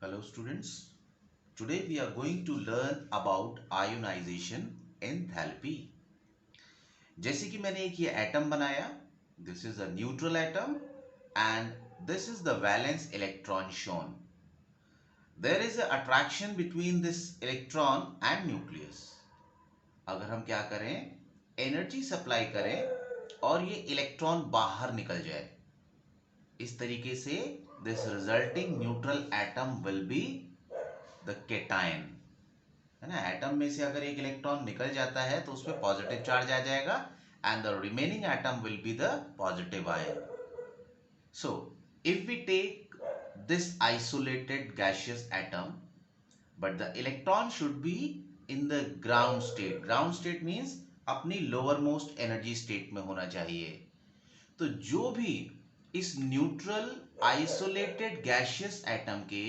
Hello students. Today we are going to learn about ionization enthalpy. जैसे कि मैंने एक ये एटम बनाया, this is a neutral atom and this is the valence electron shown. There is an attraction between this electron and nucleus. अगर हम क्या करें, एनर्जी सप्लाई करें और ये इलेक्ट्रॉन बाहर निकल जाए, इस तरीके से this resulting neutral atom will be the cation. है ना। एटम में से अगर एक इलेक्ट्रॉन निकल जाता है तो उसमें पॉजिटिव चार्ज आ जाएगा and the remaining atom will be the positive ion. So if we take this isolated gaseous atom but the electron should be in the ground state. Ground state means अपनी lower most energy state में होना चाहिए. तो जो भी इस neutral isolated gaseous atom के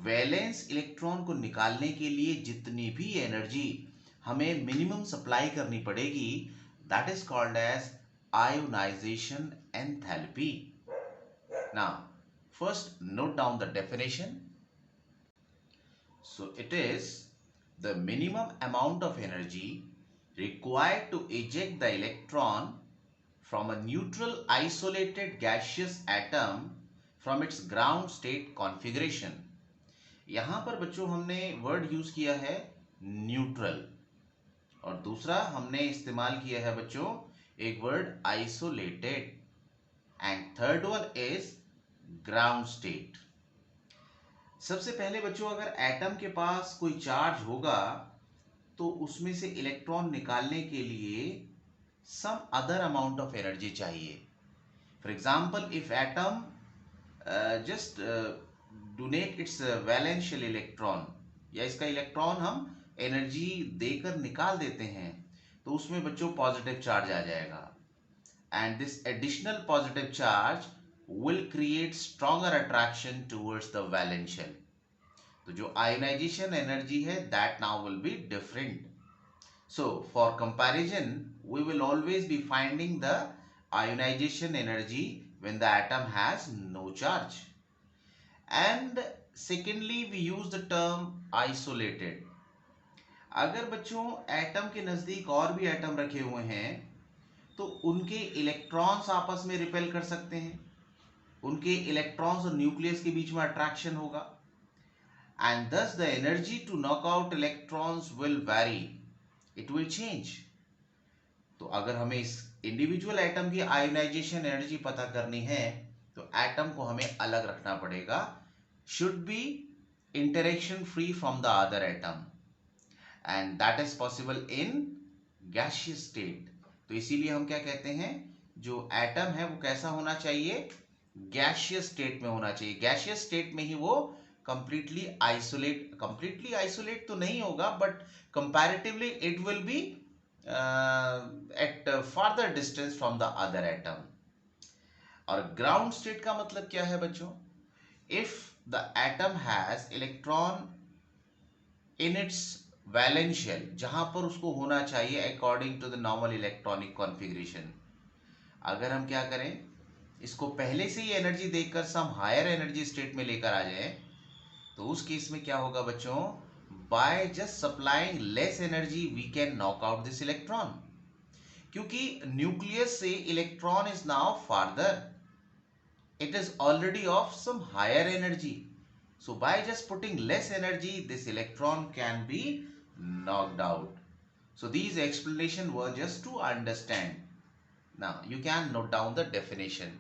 valence electron को निकालने के लिए जितनी भी एनर्जी हमें मिनिमम सप्लाई करनी पड़ेगी, that is called as ionisation enthalpy. Now first note down the definition. So it is the minimum amount of energy required to eject the electron from a neutral isolated gaseous atom from its ground state configuration. यहां पर बच्चों हमने word use किया है neutral और दूसरा हमने इस्तेमाल किया है बच्चों एक word isolated and third one is ground state. सबसे पहले बच्चों अगर एटम के पास कोई चार्ज होगा तो उसमें से इलेक्ट्रॉन निकालने के लिए some other amount of energy चाहिए. For example if atom just donate its valence shell electron या इसका इलेक्ट्रॉन हम एनर्जी देकर निकाल देते हैं तो उसमें बच्चों पॉजिटिव चार्ज आ जाएगा and this additional positive charge will create stronger attraction towards the valence shell. तो जो आयोनाइजेशन एनर्जी है that now will be different. So for comparison we will always be finding the ionisation energy when the atom has no charge. And secondly we use the term isolated. अगर बच्चों atom के नजदीक और भी atom रखे हुए हैं तो उनके इलेक्ट्रॉन्स आपस में रिपेल कर सकते हैं, उनके इलेक्ट्रॉन्स और न्यूक्लियस के बीच में अट्रैक्शन होगा and thus the energy to knock out electrons will vary, it will change. तो अगर हमें इस इंडिविजुअल एटम की आयोनाइजेशन एनर्जी पता करनी है तो एटम को हमें अलग रखना पड़ेगा, should be interaction free from the other atom and that is possible in gaseous state. तो इसीलिए हम क्या कहते हैं, जो एटम है वो कैसा होना चाहिए, गैसियस स्टेट में होना चाहिए. गैसियस स्टेट में ही वो कंप्लीटली आइसोलेट तो नहीं होगा but comparatively it will be at further distance from the other atom. और ग्राउंड स्टेट का मतलब क्या है बच्चों, if the atom has electron in its valence shell जहां पर उसको होना चाहिए according to the normal electronic configuration. अगर हम क्या करें, इसको पहले से ही एनर्जी देकर सम हायर एनर्जी स्टेट में लेकर आ जाए तो उस केस में क्या होगा बच्चों, by just supplying less energy we can knock out this electron. क्योंकि न्यूक्लियस से electron is now farther, it is already of some higher energy. So by just putting less energy this electron can be knocked out. So these explanation were just to understand. Now you can note down the definition.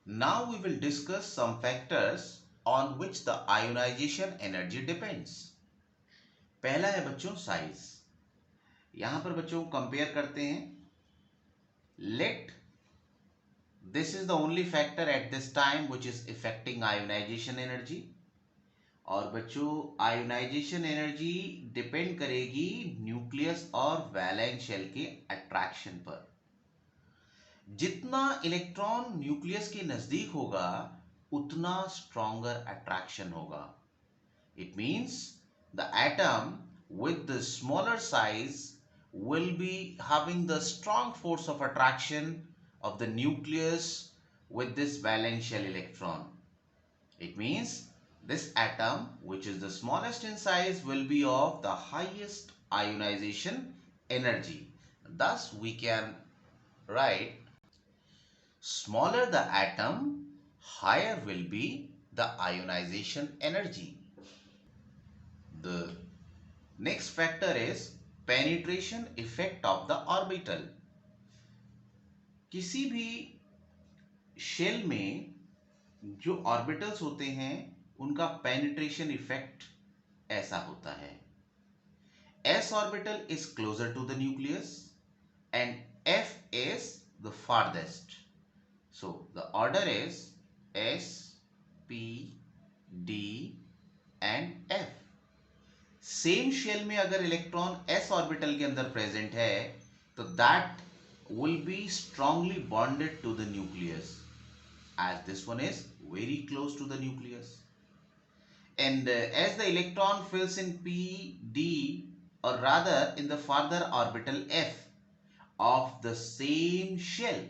Now we will discuss some factors on which the ionization energy depends. पहला है बच्चों size. यहां पर बच्चों compare करते हैं. Let this is the only factor at this time which is affecting ionization energy. और बच्चों आयोनाइजेशन एनर्जी डिपेंड करेगी न्यूक्लियस और वैलेंस शेल के अट्रैक्शन पर. जितना इलेक्ट्रॉन न्यूक्लियस के नजदीक होगा उतना स्ट्रॉन्गर अट्रैक्शन होगा. It means the atom with the smaller size will be having the strong force of attraction of the nucleus with this valence shell electron. It means this atom, which is the smallest in size, will be of the highest ionization energy. Thus, we can write smaller the atom, higher will be the ionization energy. The next factor is penetration effect of the orbital. किसी भी shell में जो orbitals होते हैं उनका penetration effect ऐसा होता है. S orbital is closer to the nucleus and F is the farthest. So the order is S, P, D and F. Same shell में अगर इलेक्ट्रॉन s ऑर्बिटल के अंदर प्रेजेंट है तो that will be strongly bonded to the nucleus, as this one is very close to the nucleus. And as the electron fills in p, d, or rather in the farther orbital f of the same shell,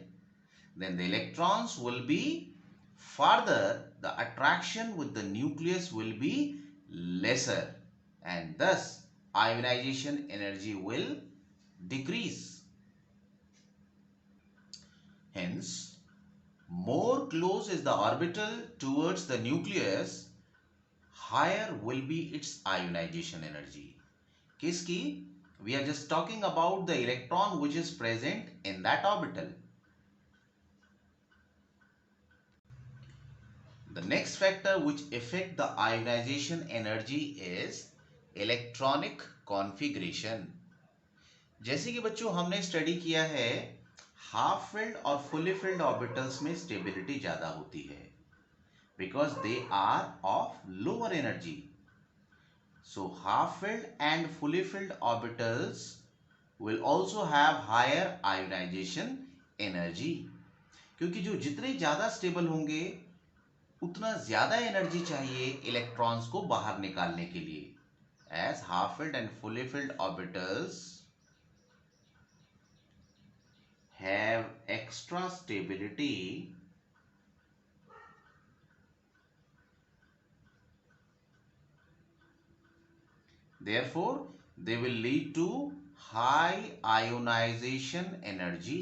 then the electrons will be farther, the attraction with the nucleus will be lesser, and thus ionization energy will decrease. Hence, more close is the orbital towards the nucleus, higher will be its ionization energy. Kiski, we are just talking about the electron which is present in that orbital. The next factor which affect the ionization energy is electronic configuration. जैसे कि बच्चों हमने study किया है half filled और fully filled orbitals में stability ज्यादा होती है because they are of lower energy. So half filled and fully filled orbitals will also have higher ionization energy. क्योंकि जो जितने ज्यादा स्टेबल होंगे उतना ज्यादा एनर्जी चाहिए इलेक्ट्रॉन्स को बाहर निकालने के लिए. As half filled and fully filled orbitals have extra stability, therefore they will lead to high ionization energy.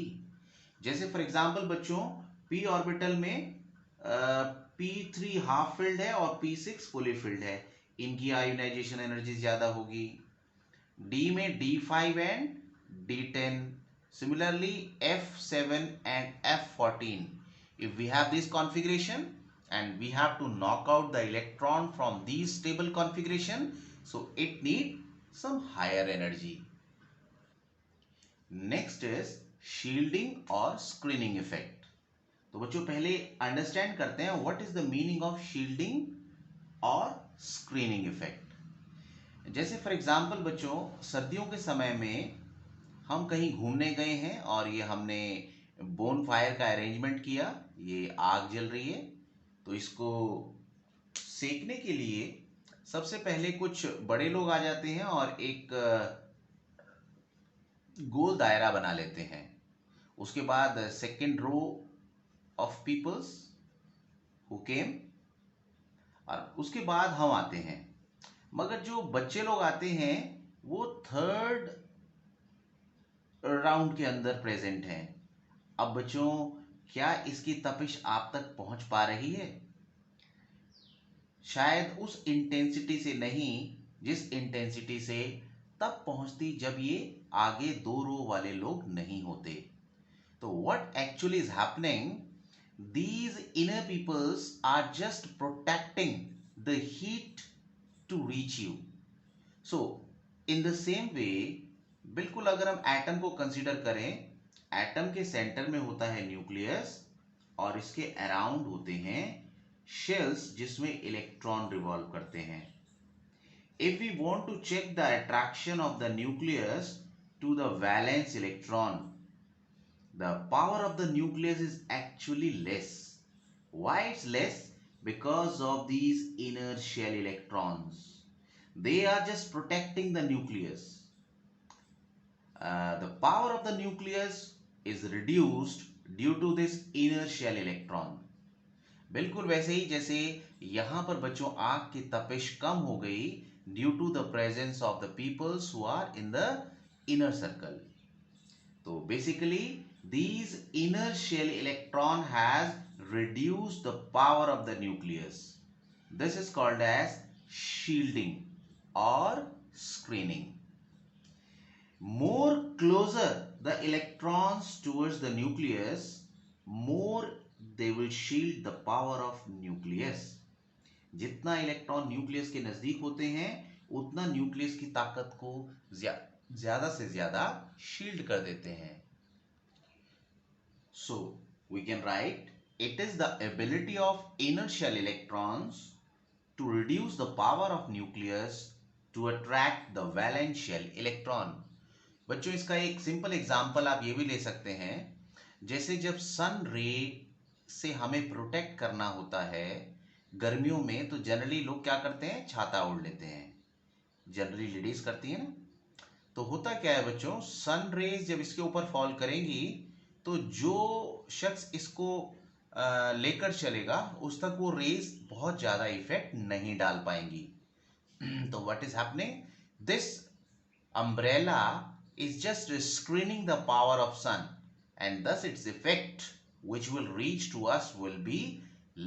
जैसे फॉर एग्जाम्पल बच्चों p ऑर्बिटल में p3 हाफ फिल्ड है और p6 फुली फिल्ड है, इनकी आयोनाइजेशन एनर्जी ज्यादा होगी. d में d5 and d10, similarly f7 and f14. If we have this configuration and we have to knock out the electron from these stable configuration, so it need some higher energy. Next is shielding और screening effect. तो बच्चों पहले understand करते हैं what is the meaning of shielding और screening effect. जैसे for example बच्चों सर्दियों के समय में हम कहीं घूमने गए हैं और ये हमने बोन फायर का अरेंजमेंट किया, ये आग जल रही है तो इसको सेकने के लिए सबसे पहले कुछ बड़े लोग आ जाते हैं और एक गोल दायरा बना लेते हैं. उसके बाद second row of peoples who came और उसके बाद हम आते हैं. मगर जो बच्चे लोग आते हैं वो थर्ड राउंड के अंदर प्रेजेंट हैं. अब बच्चों क्या इसकी तपिश आप तक पहुंच पा रही है? शायद उस इंटेंसिटी से नहीं जिस इंटेंसिटी से तब पहुंचती जब ये आगे दो रो वाले लोग नहीं होते. तो what actually is happening, these inner peoples are just protecting the heat to reach you. So in the same way, बिल्कुल अगर हम एटम को कंसीडर करें, एटम के सेंटर में होता है न्यूक्लियस और इसके अराउंड होते हैं शेल्स जिसमें इलेक्ट्रॉन रिवॉल्व करते हैं. If we want to check the attraction of the nucleus to the valence electron, the power of the nucleus is actually less. Why it's less? Because of these inner shell electrons. They are just protecting the nucleus. The power of the nucleus is reduced due to this inner shell electron. बिल्कुल वैसे ही जैसे यहाँ पर बच्चों आग की तपिश कम हो गई due to the presence of the peoples who are in the inner circle. तो basically these inner shell electron has reduced the power of the nucleus. This is called as shielding or screening. More closer the electrons towards the nucleus, more they will shield the power of nucleus. जितना electron nucleus के नजदीक होते हैं उतना nucleus की ताकत को ज्यादा से ज्यादा शील्ड कर देते हैं. So we can write it is the ability of inner shell electrons to reduce the power of nucleus to attract the valence shell electron. बच्चों इसका एक सिंपल एग्जांपल आप ये भी ले सकते हैं, जैसे जब सन रे से हमें प्रोटेक्ट करना होता है गर्मियों में, तो जनरली लोग क्या करते हैं, छाता ओढ़ लेते हैं. जनरली लेडीज करती है ना. तो होता क्या है बच्चों, सन रेज जब इसके ऊपर फॉल करेंगी तो जो शख्स इसको लेकर चलेगा उस तक वो रेज बहुत ज्यादा इफेक्ट नहीं डाल पाएंगी. तो what is happening, this umbrella is just screening the power of sun, and thus its effect which will reach to us will be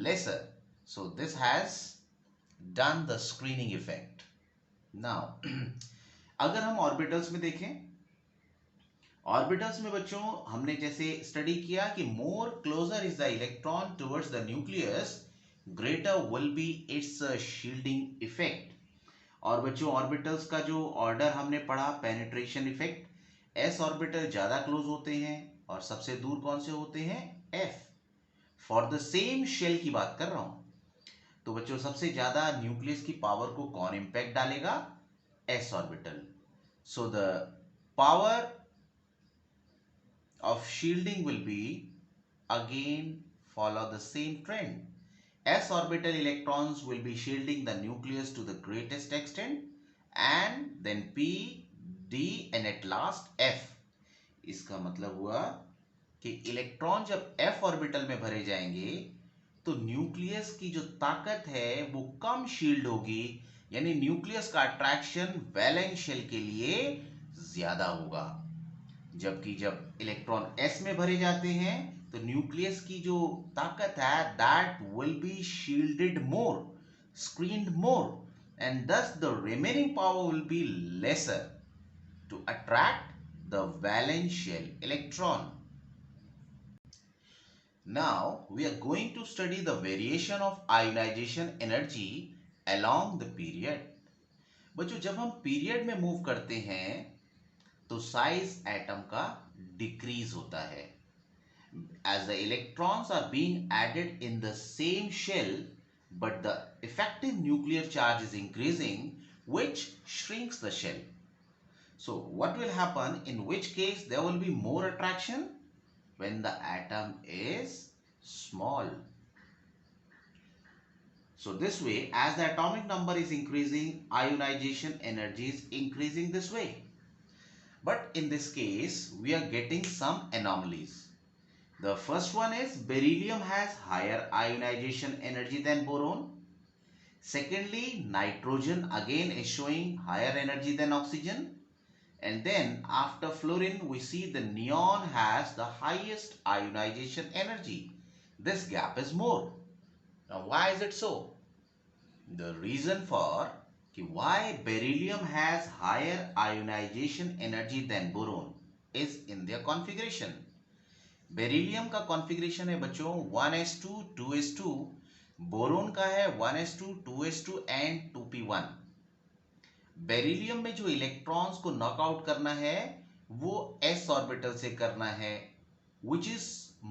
lesser. So this has done the screening effect. Now अगर हम orbitals में देखें, orbitals में बच्चों हमने जैसे study किया कि more closer is the electron towards the nucleus, greater will be its shielding effect. और बच्चों ऑर्बिटल्स का जो ऑर्डर हमने पढ़ा, पेनिट्रेशन इफेक्ट, एस ऑर्बिटल ज्यादा क्लोज होते हैं और सबसे दूर कौन से होते हैं, F. For the same shell की बात कर रहा हूं. तो बच्चों सबसे ज्यादा न्यूक्लियस की पावर को कौन इंपैक्ट डालेगा, S orbital. So the power of shielding will be again follow the same trend. S orbital electrons will be shielding the nucleus to the greatest extent, and then P, D and at last F. इसका मतलब हुआ कि electron जब F orbital में भरे जाएंगे तो nucleus की जो ताकत है वो कम शील्ड होगी, यानी न्यूक्लियस का अट्रैक्शन वैलेंस शेल के लिए ज्यादा होगा. जबकि जब इलेक्ट्रॉन s में भरे जाते हैं तो न्यूक्लियस की जो ताकत है that will be shielded more, screened more, and thus the remaining power will be lesser to attract the valence shell electron. Now we are going to study the variation of ionization energy along the period. बच्चों जब हम period में move करते हैं तो size atom का decrease होता है. As the electrons are being added in the same shell, but the effective nuclear charge is increasing, which shrinks the shell. So what will happen, in which case there will be more attraction? When the atom is small. So this way, as the atomic number is increasing, ionization energy is increasing this way. But in this case, we are getting some anomalies. The first one is beryllium has higher ionization energy than boron. Secondly, nitrogen again is showing higher energy than oxygen. And then after fluorine, we see the neon has the highest ionization energy. This gap is more. Now why is it so? The reason for why beryllium has higher ionization energy than boron is in their configuration. Beryllium का configuration है बच्चों 1s2 2s2, boron का है 1s2 2s2 and 2p1. Beryllium में जो electrons को knockout करना है वो s ऑर्बिटल से करना है, which is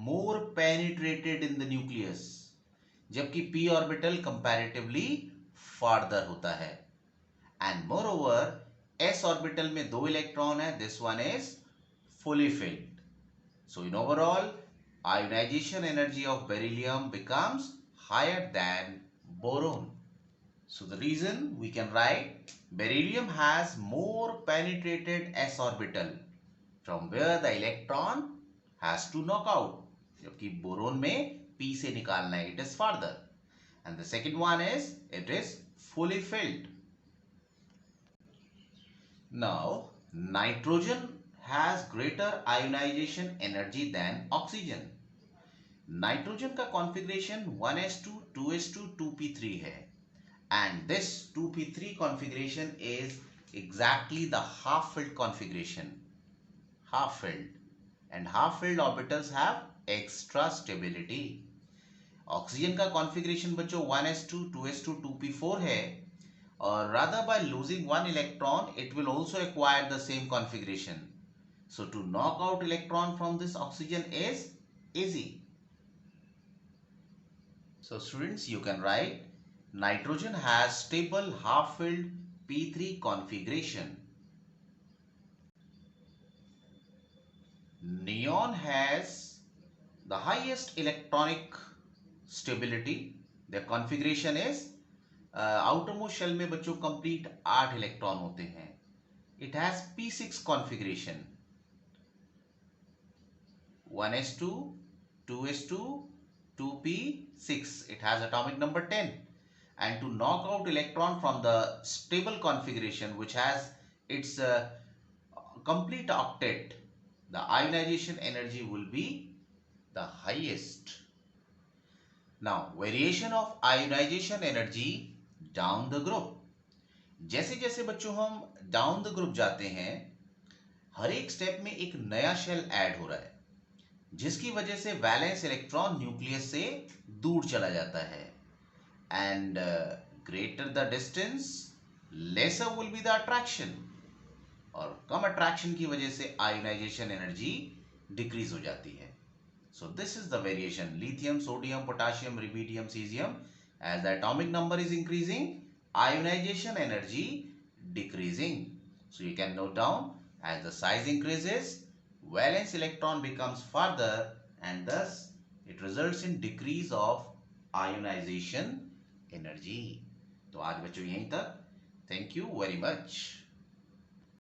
more penetrated in the nucleus, जबकि p ऑर्बिटल कंपैरेटिवली फार्दर होता है. And moreover, s orbital में दो इलेक्ट्रॉन है, this one is fully filled. So in overall, ionization energy of beryllium becomes higher than boron. So the reason we can write beryllium has more penetrated s orbital from where the electron has to knock out, जबकि boron में P से निकालना है, it is farther. And the second one is, it is fully filled. Now, nitrogen has greater ionization energy than oxygen. Nitrogen का configuration 1s2, 2s2, 2p3 है. And this 2p3 configuration is exactly the half-filled configuration. Half-filled. And half-filled orbitals have extra stability. Oxygen का configuration बच्चों 1s2, 2s2, 2p4 है. और rather by losing one electron, it will also acquire the same configuration. So to knock out electron from this oxygen is easy. So students, you can write nitrogen has stable half-filled p3 configuration. Neon has the highest electronic stability. Their configuration is outermost shell में बच्चों complete 8 electron होते हैं. It has p6 configuration. 1s2, 2s2, 2p6. It has atomic number 10. And to knock out electron from the stable configuration, which has its complete octet, the ionization energy will be the highest. Now, variation of ionization energy down the group. जैसे जैसे बच्चों हम down the group जाते हैं, हर एक step में एक नया शेल ऐड हो रहा है, जिसकी वजह से वैलेंस इलेक्ट्रॉन न्यूक्लियस से दूर चला जाता है. And greater the distance, laser will be the attraction. और कम अट्रैक्शन की वजह से आयोनाइजेशन एनर्जी डिक्रीज हो जाती है. So this is the variation. Lithium, sodium, potassium, rubidium, caesium, as the atomic number is increasing, ionization energy decreasing. So you can note down, as the size increases, valence electron becomes farther, and thus it results in decrease of ionization energy. तो आज बच्चों यहीं तक. Thank you very much.